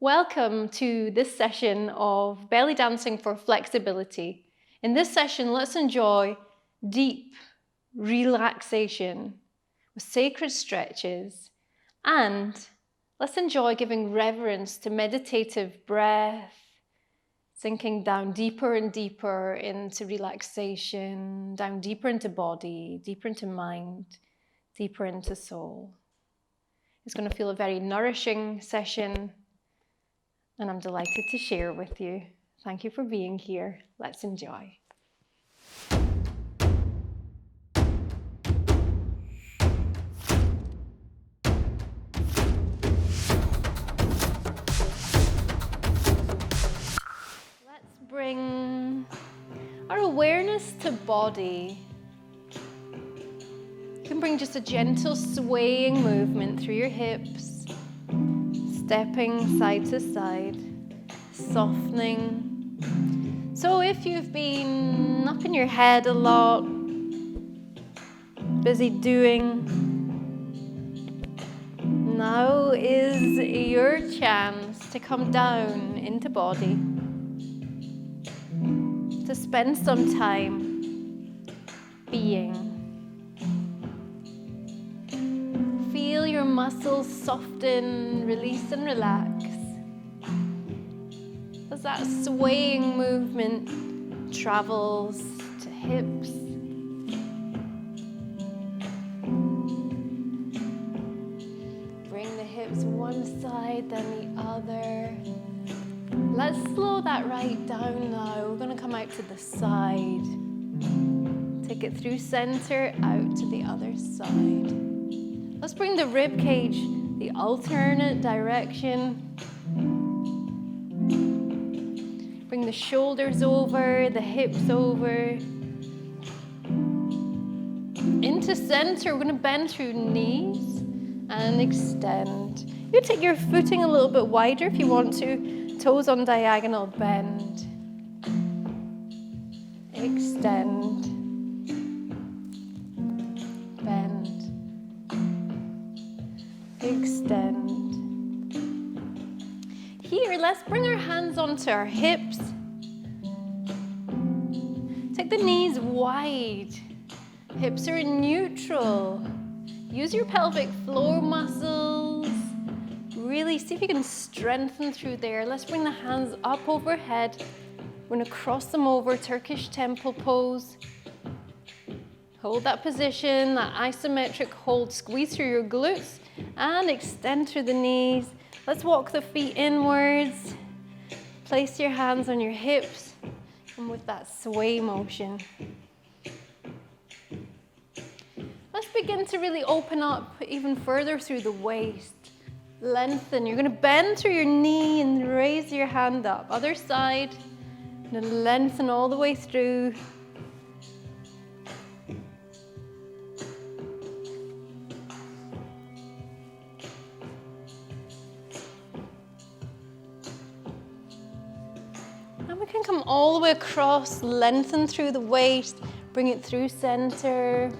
Welcome to this session of belly dancing for flexibility. In this session, let's enjoy deep relaxation with sacred stretches, and let's enjoy giving reverence to meditative breath, sinking down deeper and deeper into relaxation, down deeper into body, deeper into mind, deeper into soul. It's going to feel a very nourishing session, and I'm delighted to share with you. Thank you for being here. Let's enjoy. Let's bring our awareness to body. You can bring just a gentle swaying movement through your hips, stepping side to side, softening. So if you've been up in your head a lot, busy doing, now is your chance to come down into body, to spend some time being. Feel your muscles soften, release and relax as that swaying movement travels to hips, bring the hips one side then the other. Let's slow that right down now. We're going to come out to the side, take it through center, out to the other side. Let's bring the rib cage the alternate direction. Bring the shoulders over, the hips over. Into center, we're going to bend through knees and extend. You take your footing a little bit wider if you want to. Toes on diagonal, bend. Extend. Extend. Here, let's bring our hands onto our hips. Take the knees wide. Hips are in neutral. Use your pelvic floor muscles. Really see if you can strengthen through there. Let's bring the hands up overhead. We're going to cross them over, Turkish temple pose. Hold that position, that isometric hold. Squeeze through your glutes and extend through the knees. Let's walk the feet inwards. Place your hands on your hips and with that sway motion. Let's begin to really open up even further through the waist. Lengthen. You're going to bend through your knee and raise your hand up. Other side. And lengthen all the way through. And we can come all the way across, lengthen through the waist, bring it through center.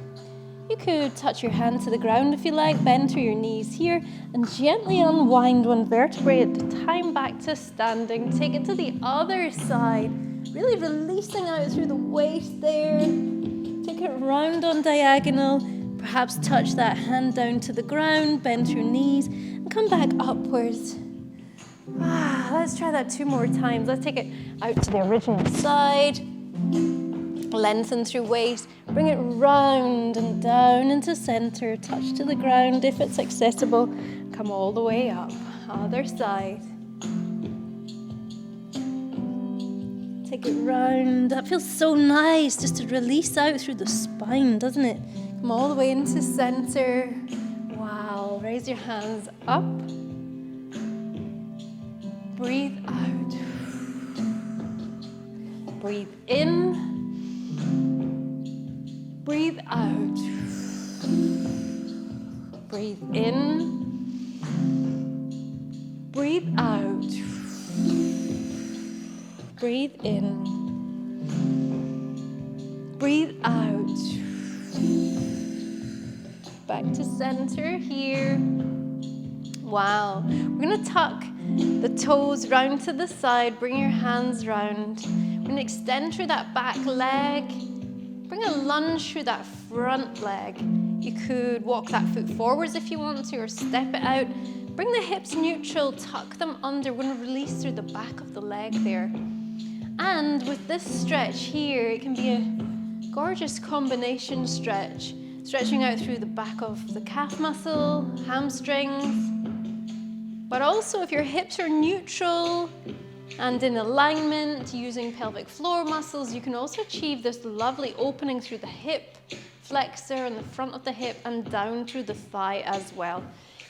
You could touch your hand to the ground if you like, bend through your knees here, and gently unwind one vertebrae at a time back to standing. Take it to the other side, really releasing out through the waist there. Take it round on diagonal, perhaps touch that hand down to the ground, bend through knees, and come back upwards. Let's try that 2 more times. Let's take it out to the original side. Lengthen through waist, bring it round and down into center, touch to the ground if it's accessible, come all the way up, other side. Take it round, that feels so nice, just to release out through the spine, doesn't it? Come all the way into center, wow, raise your hands up, breathe out, breathe in, breathe out. Breathe in. Breathe out. Breathe in. Breathe out. Back to center here. Wow. We're going to tuck the toes round to the side, bring your hands round. We're going to extend through that back leg. Bring a lunge through that front leg. You could walk that foot forwards if you want to, or step it out. Bring the hips neutral, tuck them under. We're going to release through the back of the leg there. And with this stretch here, it can be a gorgeous combination stretch. Stretching out through the back of the calf muscle, hamstrings. But also if your hips are neutral and in alignment, using pelvic floor muscles, you can also achieve this lovely opening through the hip flexor and the front of the hip and down through the thigh as well.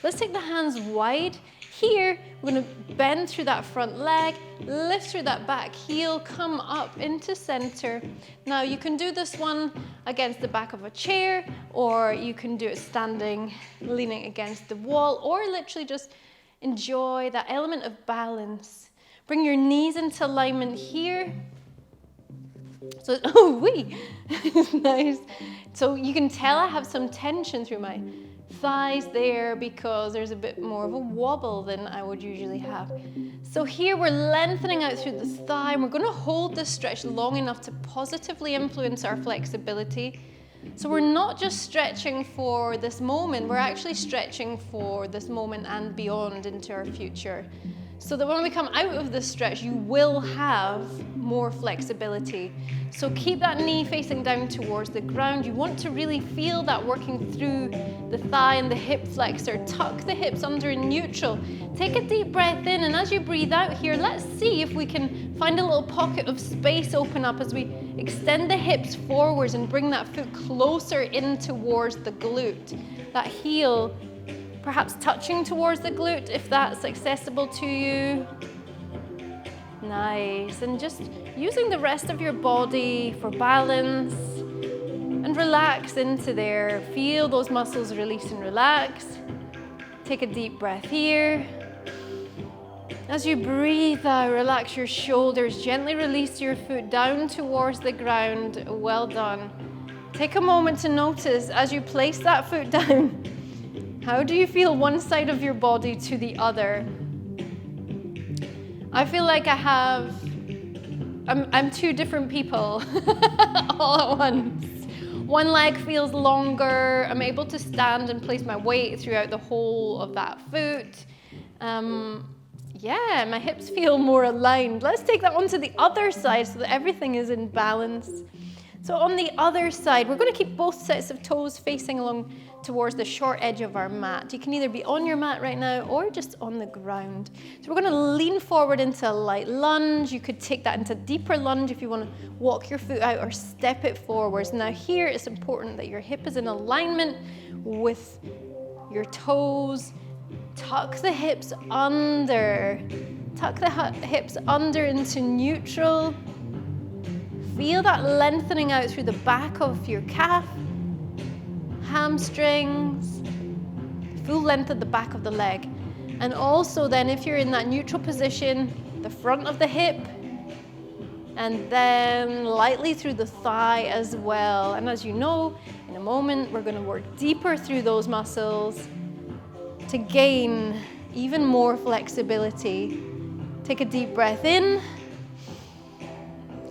Let's take the hands wide. Here, we're going to bend through that front leg, lift through that back heel, come up into center. Now you can do this one against the back of a chair, or you can do it standing, leaning against the wall, or literally just enjoy that element of balance. Bring your knees into alignment here. So, oh, wee, nice. So you can tell I have some tension through my thighs there because there's a bit more of a wobble than I would usually have. So here we're lengthening out through the thigh, and we're going to hold this stretch long enough to positively influence our flexibility. So we're not just stretching for this moment, we're actually stretching for this moment and beyond into our future. So that when we come out of this stretch, you will have more flexibility. So keep that knee facing down towards the ground. You want to really feel that working through the thigh and the hip flexor. Tuck the hips under in neutral. Take a deep breath in, and as you breathe out here, let's see if we can find a little pocket of space open up as we extend the hips forwards and bring that foot closer in towards the glute. That heel perhaps touching towards the glute if that's accessible to you. Nice. And just using the rest of your body for balance and relax into there. Feel those muscles release and relax. Take a deep breath here. As you breathe out, relax your shoulders. Gently release your foot down towards the ground. Well done. Take a moment to notice as you place that foot down, how do you feel one side of your body to the other? I feel like I'm two different people all at once. One leg feels longer. I'm able to stand and place my weight throughout the whole of that foot. Yeah, my hips feel more aligned. Let's take that onto the other side so that everything is in balance. So on the other side, we're going to keep both sets of toes facing along towards the short edge of our mat. You can either be on your mat right now or just on the ground. So we're going to lean forward into a light lunge. You could take that into a deeper lunge if you want to walk your foot out or step it forwards. Now here, it's important that your hip is in alignment with your toes. Tuck the hips under. Tuck the hips under into neutral. Feel that lengthening out through the back of your calf, hamstrings, full length of the back of the leg. And also then if you're in that neutral position, the front of the hip, and then lightly through the thigh as well. And as you know, in a moment, we're going to work deeper through those muscles to gain even more flexibility. Take a deep breath in.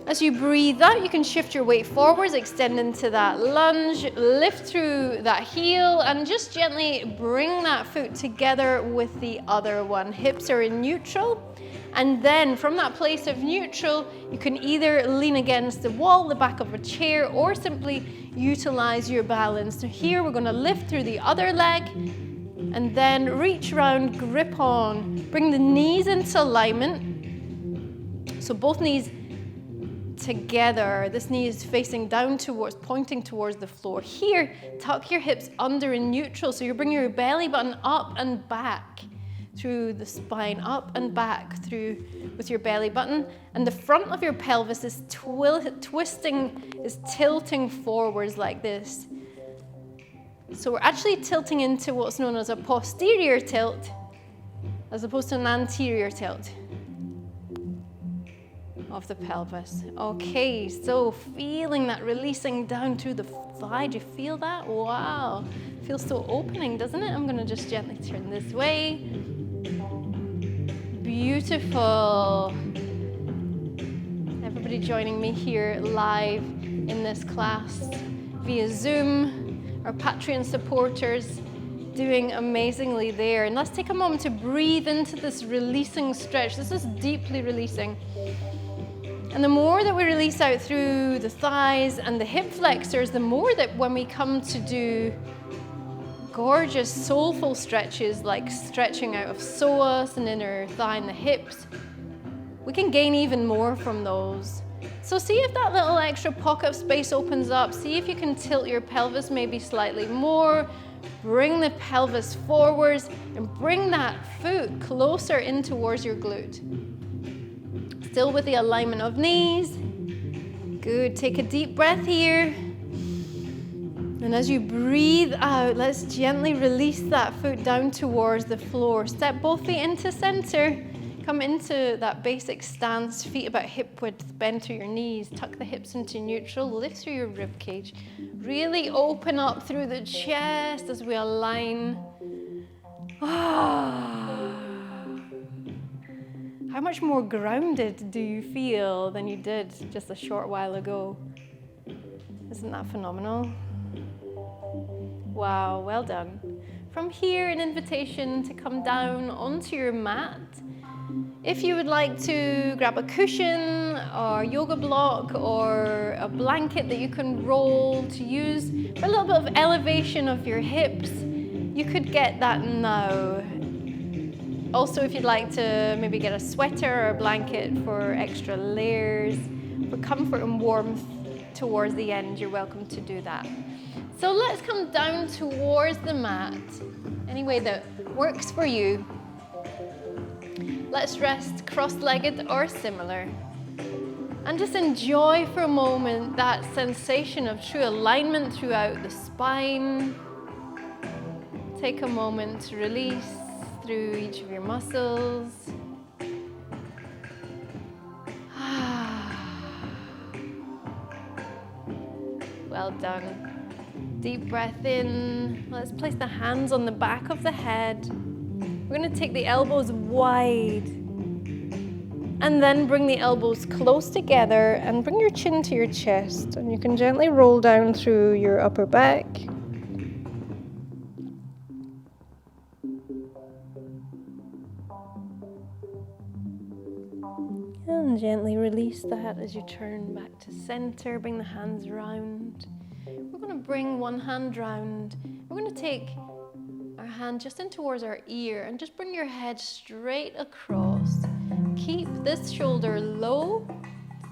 As you breathe out, you can shift your weight forwards, extend into that lunge, lift through that heel, and just gently bring that foot together with the other one. Hips are in neutral, and then from that place of neutral, you can either lean against the wall, the back of a chair, or simply utilize your balance. So here we're going to lift through the other leg, and then reach around, grip on. Bring the knees into alignment. So both knees together. This knee is facing down towards, pointing towards the floor. Here, tuck your hips under in neutral. So you're bringing your belly button up and back through the spine, up and back through with your belly button. And the front of your pelvis is twisting, is tilting forwards like this. So we're actually tilting into what's known as a posterior tilt as opposed to an anterior tilt of the pelvis. Okay, so feeling that releasing down through the thigh. Do you feel that? Wow, feels so opening, doesn't it? I'm going to just gently turn this way. Beautiful. Everybody joining me here live in this class via Zoom, our Patreon supporters doing amazingly there. And let's take a moment to breathe into this releasing stretch. This is deeply releasing. And the more that we release out through the thighs and the hip flexors, the more that when we come to do gorgeous soulful stretches like stretching out of psoas and inner thigh and the hips, we can gain even more from those. So see if that little extra pocket of space opens up. See if you can tilt your pelvis maybe slightly more. Bring the pelvis forwards and bring that foot closer in towards your glute. Still with the alignment of knees. Good, take a deep breath here. And as you breathe out, let's gently release that foot down towards the floor. Step both feet into center. Come into that basic stance, feet about hip width, bend through your knees, tuck the hips into neutral, lift through your rib cage. Really open up through the chest as we align. How much more grounded do you feel than you did just a short while ago? Isn't that phenomenal? Wow, well done. From here, an invitation to come down onto your mat. If you would like to grab a cushion or yoga block or a blanket that you can roll to use for a little bit of elevation of your hips, you could get that now. Also, if you'd like to maybe get a sweater or a blanket for extra layers, for comfort and warmth towards the end, you're welcome to do that. So let's come down towards the mat, any way that works for you. Let's rest cross-legged or similar. And just enjoy for a moment that sensation of true alignment throughout the spine. Take a moment to release through each of your muscles. Well done. Deep breath in. Let's place the hands on the back of the head. We're going to take the elbows wide. And then bring the elbows close together and bring your chin to your chest. And you can gently roll down through your upper back. And gently release that as you turn back to center. Bring the hands round. We're going to bring one hand round. We're going to take our hand just in towards our ear and just bring your head straight across. Keep this shoulder low.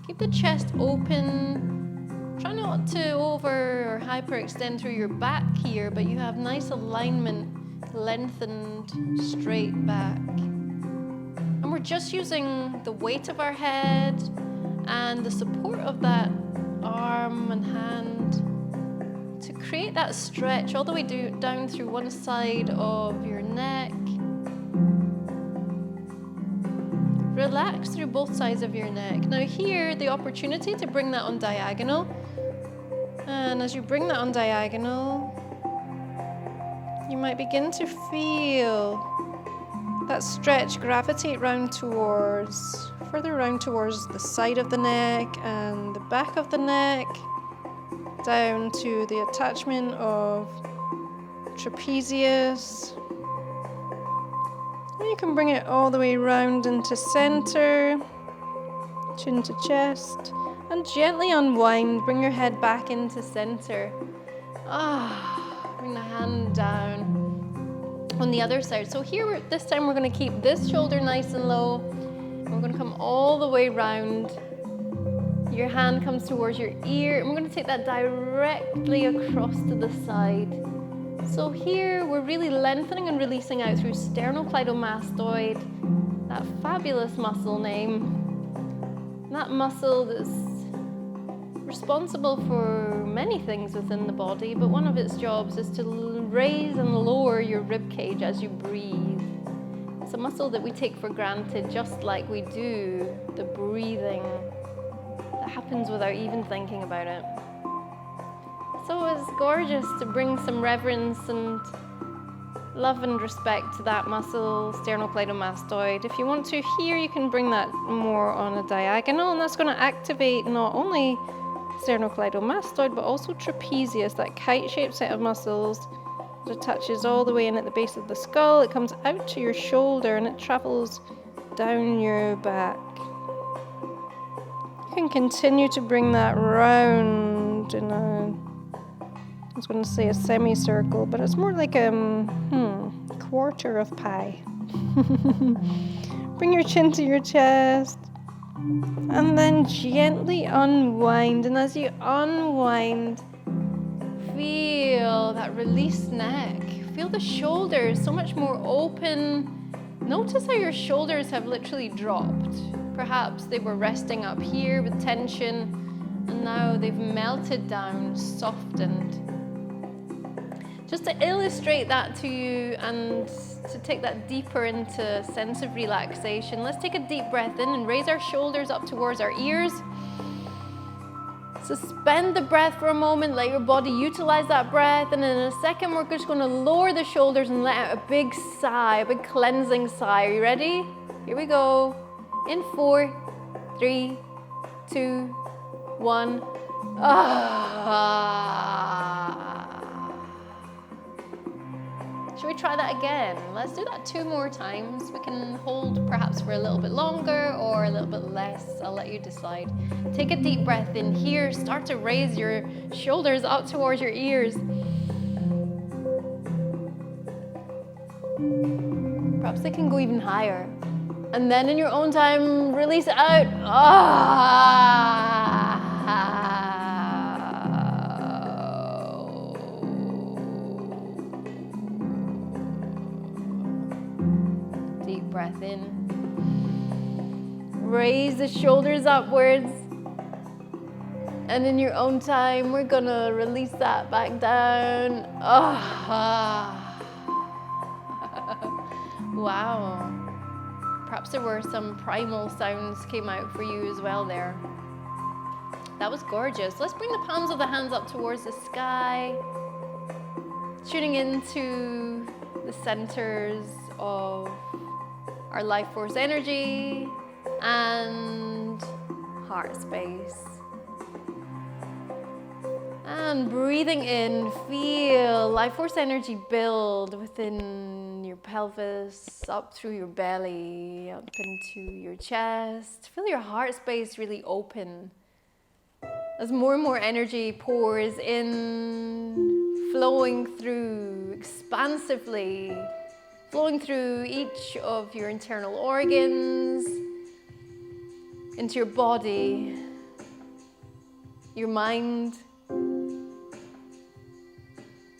Keep the chest open. Try not to over or hyperextend through your back here, but you have nice alignment, lengthened, straight back. And we're just using the weight of our head and the support of that arm and hand to create that stretch all the way down through one side of your neck. Relax through both sides of your neck. Now here, the opportunity to bring that on diagonal. And as you bring that on diagonal, you might begin to feel that stretch gravitate further round towards the side of the neck and the back of the neck, down to the attachment of trapezius. And you can bring it all the way round into center, chin to chest, and gently unwind. Bring your head back into center. Bring the hand down on the other side. So here, this time we're going to keep this shoulder nice and low. We're going to come all the way round. Your hand comes towards your ear, and we're going to take that directly across to the side. So here, we're really lengthening and releasing out through sternocleidomastoid, that fabulous muscle name. That muscle that's responsible for many things within the body, but one of its jobs is to raise and lower your rib cage as you breathe. It's a muscle that we take for granted, just like we do the breathing that happens without even thinking about it. So it's gorgeous to bring some reverence and love and respect to that muscle, sternocleidomastoid. If you want to here, you can bring that more on a diagonal, and that's going to activate not only sternocleidomastoid, but also trapezius, that kite-shaped set of muscles that attaches all the way in at the base of the skull. It comes out to your shoulder and it travels down your back. You can continue to bring that round in I was going to say a semicircle, but it's more like a quarter of pie. Bring your chin to your chest and then gently unwind. And as you unwind, feel that released neck. Feel the shoulders so much more open. Notice how your shoulders have literally dropped. Perhaps they were resting up here with tension, and now they've melted down, softened. Just to illustrate that to you and to take that deeper into a sense of relaxation, let's take a deep breath in and raise our shoulders up towards our ears. Suspend the breath for a moment, let your body utilize that breath, and in a second we're just going to lower the shoulders and let out a big sigh, a big cleansing sigh. Are you ready? Here we go. In 4, 3, 2, 1. Should we try that again? Let's do that 2 more times. We can hold perhaps for a little bit longer or a little bit less. I'll let you decide. Take a deep breath in here. Start to raise your shoulders up towards your ears. Perhaps they can go even higher. And then in your own time, release it out. Deep breath in. Raise the shoulders upwards. And in your own time, we're gonna release that back down. Wow. Perhaps there were some primal sounds came out for you as well there. That was gorgeous. Let's bring the palms of the hands up towards the sky. Tuning into the centers of our life force energy and heart space. And breathing in, feel life force energy build within your pelvis, up through your belly, up into your chest. Feel your heart space really open. As more and more energy pours in, flowing through expansively, flowing through each of your internal organs, into your body, your mind,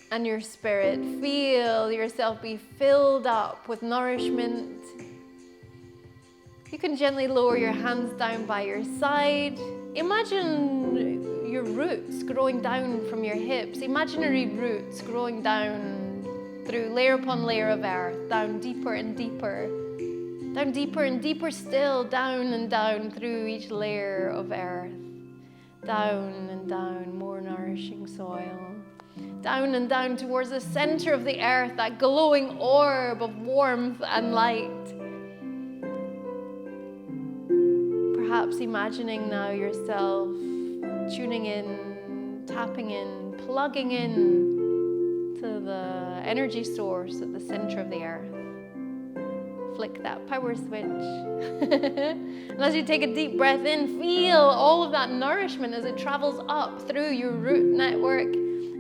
and your spirit. Feel yourself be filled up with nourishment. You can gently lower your hands down by your side. Imagine your roots growing down from your hips, imaginary roots growing down through layer upon layer of earth, down deeper and deeper, down deeper and deeper still, down and down through each layer of earth, down and down, more nourishing soil. Down and down towards the center of the earth, that glowing orb of warmth and light. Perhaps imagining now yourself tuning in, tapping in, plugging in to the energy source at the center of the earth. Flick that power switch. And as you take a deep breath in, feel all of that nourishment as it travels up through your root network,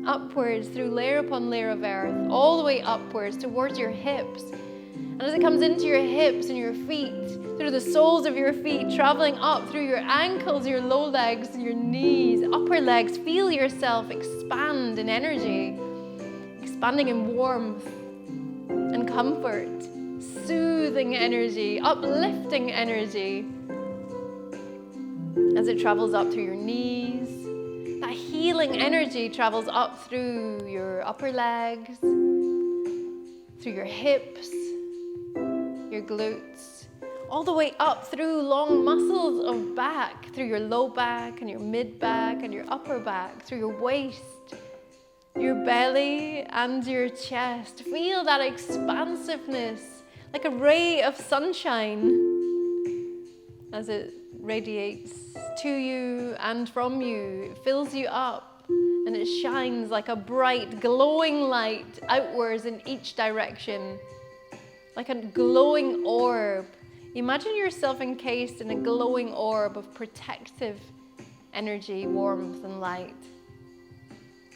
upwards through layer upon layer of earth, all the way upwards towards your hips. And as it comes into your hips and your feet, through the soles of your feet, traveling up through your ankles, your low legs, your knees, upper legs, feel yourself expand in energy, expanding in warmth and comfort, soothing energy, uplifting energy. As it travels up through your knees, that healing energy travels up through your upper legs, through your hips, your glutes, all the way up through long muscles of back, through your low back and your mid back and your upper back, through your waist, your belly and your chest. Feel that expansiveness, like a ray of sunshine as it radiates to you and from you. It fills you up and it shines like a bright, glowing light outwards in each direction, like a glowing orb. Imagine yourself encased in a glowing orb of protective energy, warmth, and light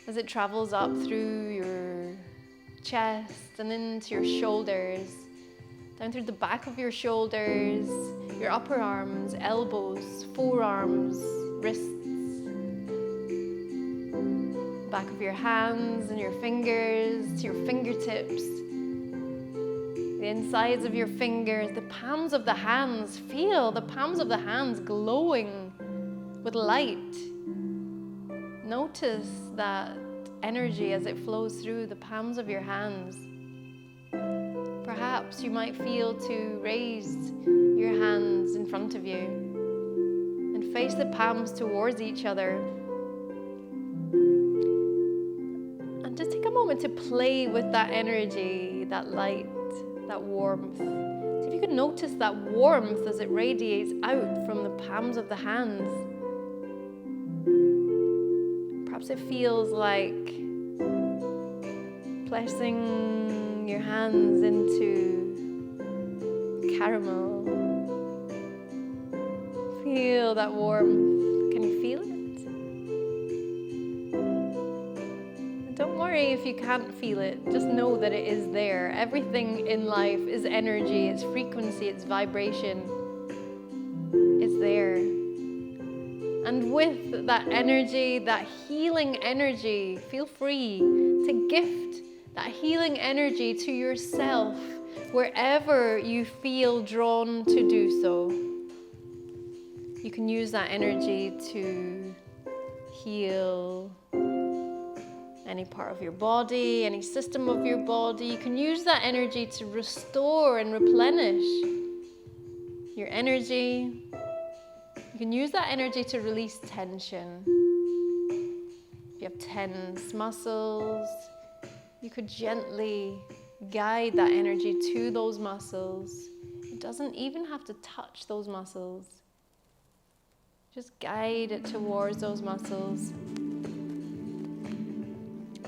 as it travels up through your chest and into your shoulders, down through the back of your shoulders, your upper arms, elbows, forearms, wrists, back of your hands and your fingers to your fingertips, the insides of your fingers, the palms of the hands. Feel the palms of the hands glowing with light. Notice that energy as it flows through the palms of your hands. Perhaps you might feel to raise your hands in front of you and face the palms towards each other. And just take a moment to play with that energy, that light, that warmth. See if you can notice that warmth as it radiates out from the palms of the hands. Perhaps it feels like pressing your hands into caramel. Feel that warmth. Can you feel it? Don't worry if you can't feel it. Just know that it is there. Everything in life is energy, it's frequency, it's vibration. It's there. And with that energy, that healing energy, feel free to gift that healing energy to yourself wherever you feel drawn to do so. You can use that energy to heal any part of your body, any system of your body. You can use that energy to restore and replenish your energy. You can use that energy to release tension. If you have tense muscles, you could gently guide that energy to those muscles. It doesn't even have to touch those muscles. Just guide it towards those muscles.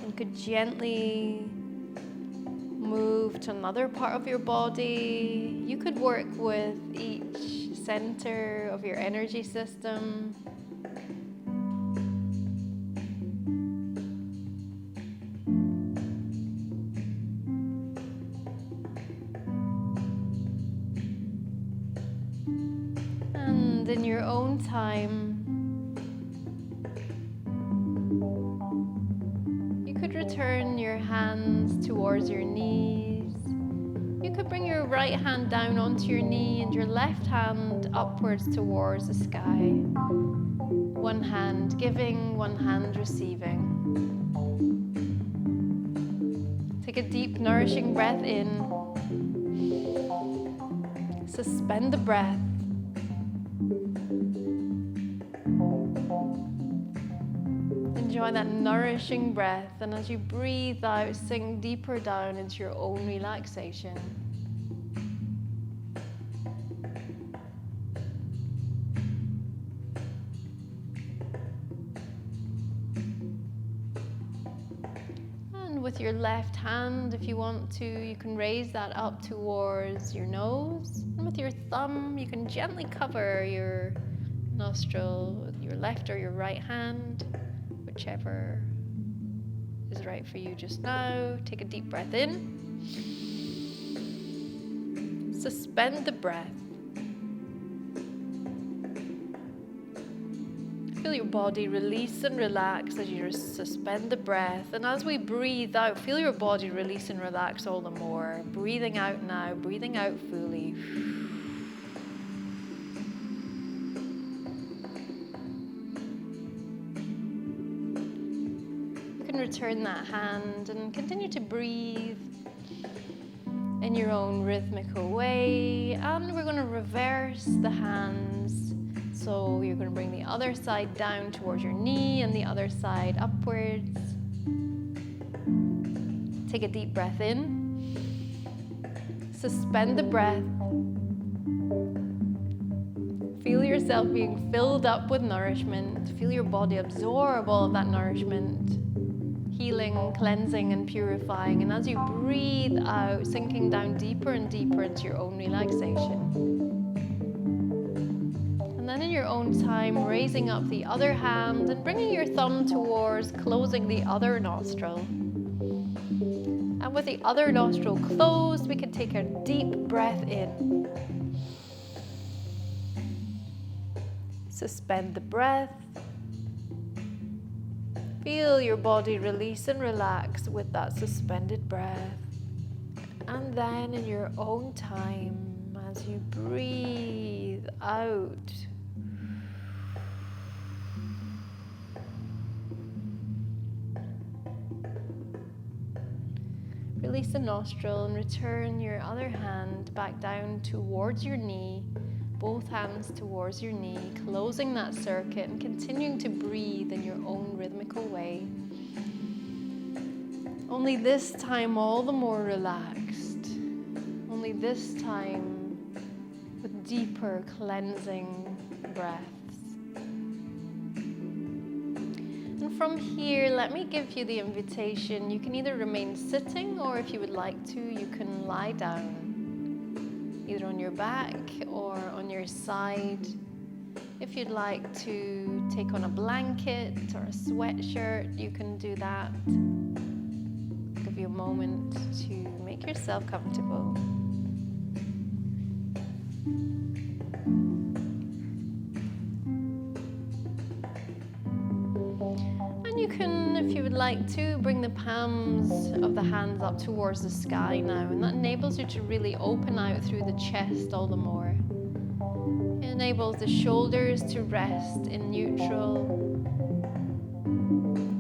You could gently move to another part of your body. You could work with each center of your energy system. And in your own time, you could return your hands towards your knees. You could bring your right hand down onto your knee and your left hand upwards towards the sky. One hand giving, one hand receiving. Take a deep, nourishing breath in. Suspend the breath. Enjoy that nourishing breath, and as you breathe out, sink deeper down into your own relaxation. And with your left hand, if you want to, you can raise that up towards your nose. And with your thumb, you can gently cover your nostril with your left or your right hand. Whichever is right for you just now. Take a deep breath in. Suspend the breath. Feel your body release and relax as you suspend the breath. And as we breathe out, feel your body release and relax all the more. Breathing out now, breathing out fully. Return that hand and continue to breathe in your own rhythmical way. And we're going to reverse the hands. So you're going to bring the other side down towards your knee and the other side upwards. Take a deep breath in. Suspend the breath. Feel yourself being filled up with nourishment. Feel your body absorb all of that nourishment. Healing, cleansing, and purifying. And as you breathe out, sinking down deeper and deeper into your own relaxation. And then in your own time, raising up the other hand and bringing your thumb towards closing the other nostril. And with the other nostril closed, we can take a deep breath in. Suspend the breath. Feel your body release and relax with that suspended breath. And then in your own time, as you breathe out, release the nostril and return your other hand back down towards your knee, both hands towards your knee, closing that circuit and continuing to breathe in your own rhythmical way. Only this time all the more relaxed. Only this time with deeper cleansing breaths. And from here, let me give you the invitation. You can either remain sitting, or if you would like to, you can lie down, either on your back or on your side. If you'd like to take on a blanket or a sweatshirt, you can do that. Give you a moment to make yourself comfortable. You can, if you would like to, bring the palms of the hands up towards the sky now, and that enables you to really open out through the chest all the more. It enables the shoulders to rest in neutral,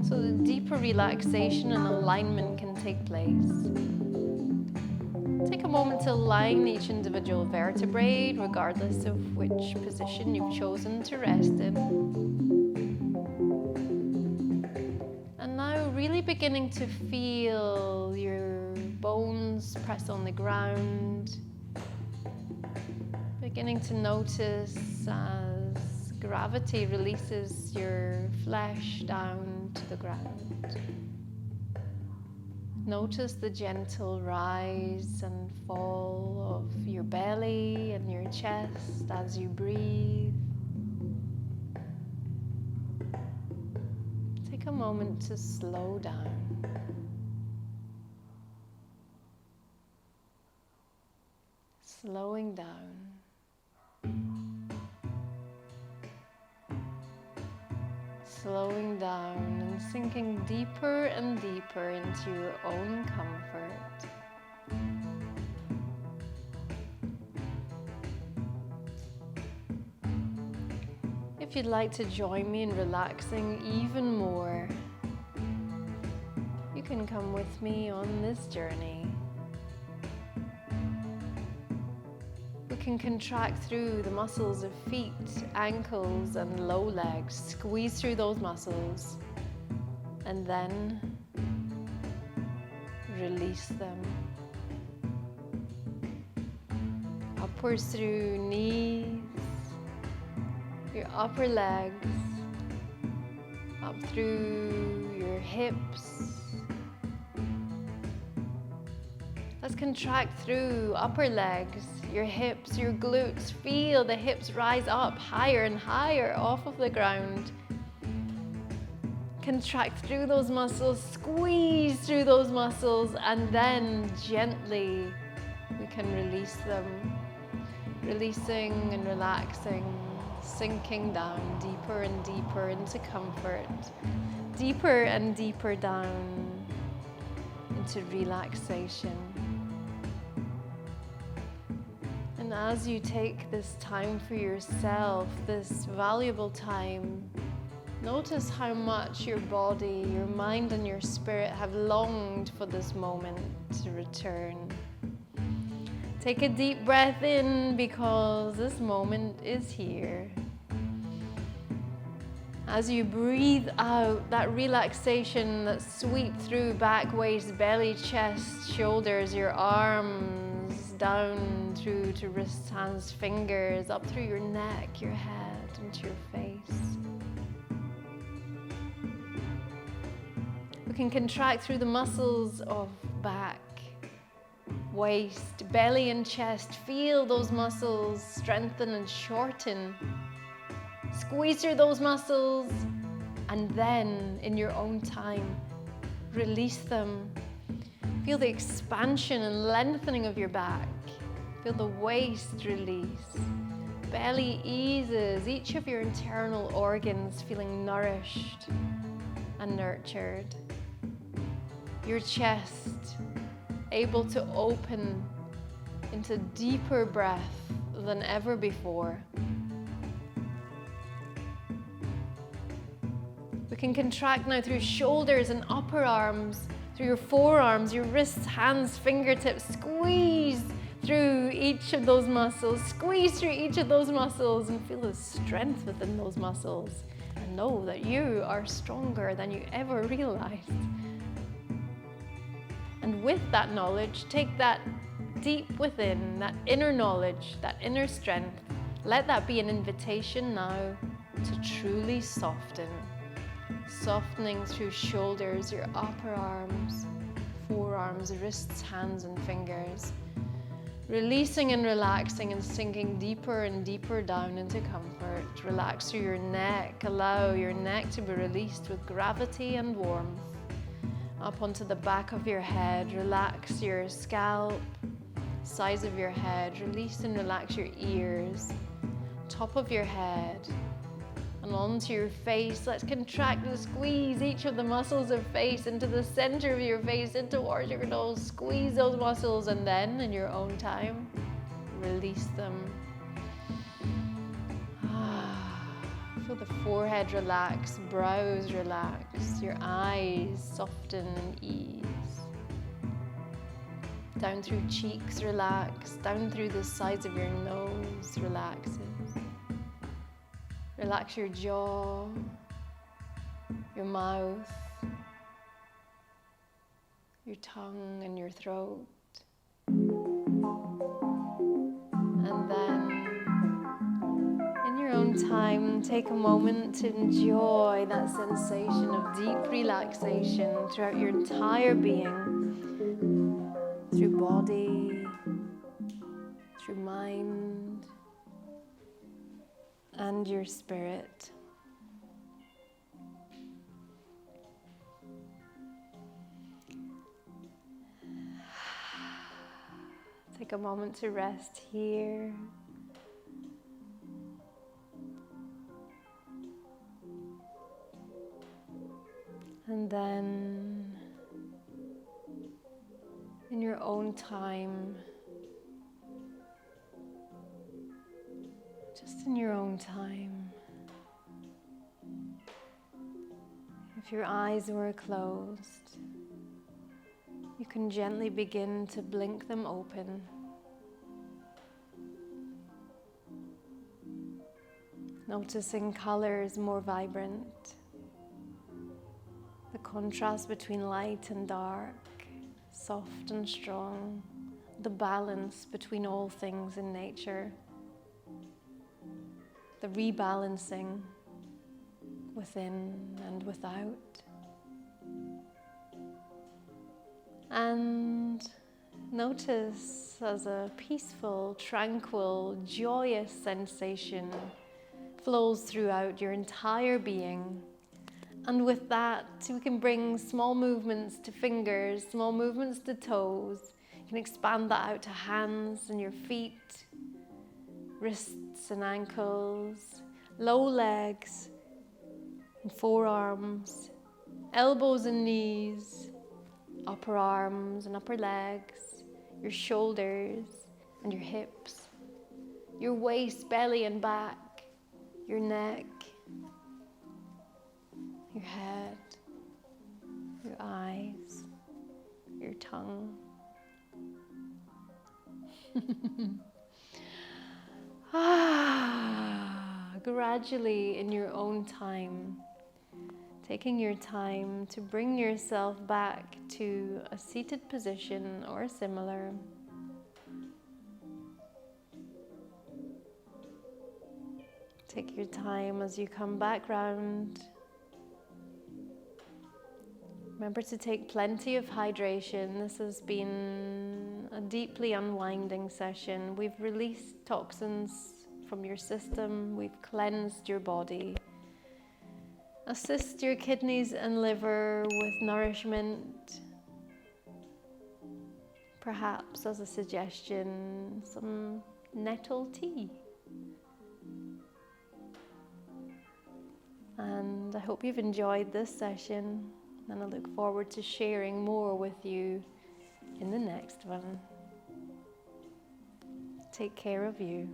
so the deeper relaxation and alignment can take place. Take a moment to align each individual vertebrae, regardless of which position you've chosen to rest in. Really beginning to feel your bones press on the ground. Beginning to notice as gravity releases your flesh down to the ground. Notice the gentle rise and fall of your belly and your chest as you breathe. Take a moment to slow down. Slowing down. Slowing down and sinking deeper and deeper into your own comfort. If you'd like to join me in relaxing even more, you can come with me on this journey. We can contract through the muscles of feet, ankles, and low legs. Squeeze through those muscles and then release them. Upwards through knees, your upper legs, up through your hips. Let's contract through upper legs, your hips, your glutes. Feel the hips rise up higher and higher off of the ground. Contract through those muscles, squeeze through those muscles, and then gently we can release them. Releasing and relaxing, sinking down deeper and deeper into comfort, deeper and deeper down into relaxation. And as you take this time for yourself, this valuable time, notice how much your body, your mind, and your spirit have longed for this moment to return. Take a deep breath in because this moment is here. As you breathe out, that relaxation that sweep through back, waist, belly, chest, shoulders, your arms, down through to wrists, hands, fingers, up through your neck, your head, into your face. We can contract through the muscles of back, waist, belly and chest. Feel those muscles strengthen and shorten. Squeeze through those muscles, and then in your own time, release them. Feel the expansion and lengthening of your back. Feel the waist release. Belly eases, each of your internal organs feeling nourished and nurtured. Your chest able to open into deeper breath than ever before. We can contract now through shoulders and upper arms, through your forearms, your wrists, hands, fingertips. Squeeze through each of those muscles. Squeeze through each of those muscles and feel the strength within those muscles. And know that you are stronger than you ever realized. And with that knowledge, take that deep within, that inner knowledge, that inner strength. Let that be an invitation now to truly soften. Softening through shoulders, your upper arms, forearms, wrists, hands and fingers. Releasing and relaxing and sinking deeper and deeper down into comfort. Relax through your neck. Allow your neck to be released with gravity and warmth. Up onto the back of your head. Relax your scalp, sides of your head. Release and relax your ears, top of your head. And onto your face. Let's contract and squeeze each of the muscles of face into the center of your face, in towards your nose. Squeeze those muscles, and then in your own time, release them. Feel the forehead relax, brows relax, your eyes soften and ease. Down through cheeks relax, down through the sides of your nose relaxes. Relax your jaw, your mouth, your tongue and your throat. And then, in your own time, take a moment to enjoy that sensation of deep relaxation throughout your entire being, through body, through mind, and your spirit. Take a moment to rest here. And then, in your own time, just in your own time, if your eyes were closed, you can gently begin to blink them open. Noticing colors more vibrant, the contrast between light and dark, soft and strong, the balance between all things in nature, the rebalancing within and without. And notice as a peaceful, tranquil, joyous sensation flows throughout your entire being. And with that, we can bring small movements to fingers, small movements to toes. You can expand that out to hands and your feet, wrists and ankles, low legs and forearms, elbows and knees, upper arms and upper legs, your shoulders and your hips, your waist, belly and back, your neck, your head, your eyes, your tongue. but gradually in your own time, taking your time to bring yourself back to a seated position or similar. Take your time as you come back round. Remember to take plenty of hydration. This has been a deeply unwinding session. We've released toxins from your system. We've cleansed your body. Assist your kidneys and liver with nourishment. Perhaps, as a suggestion, some nettle tea. And I hope you've enjoyed this session, and I look forward to sharing more with you in the next one. Take care of you.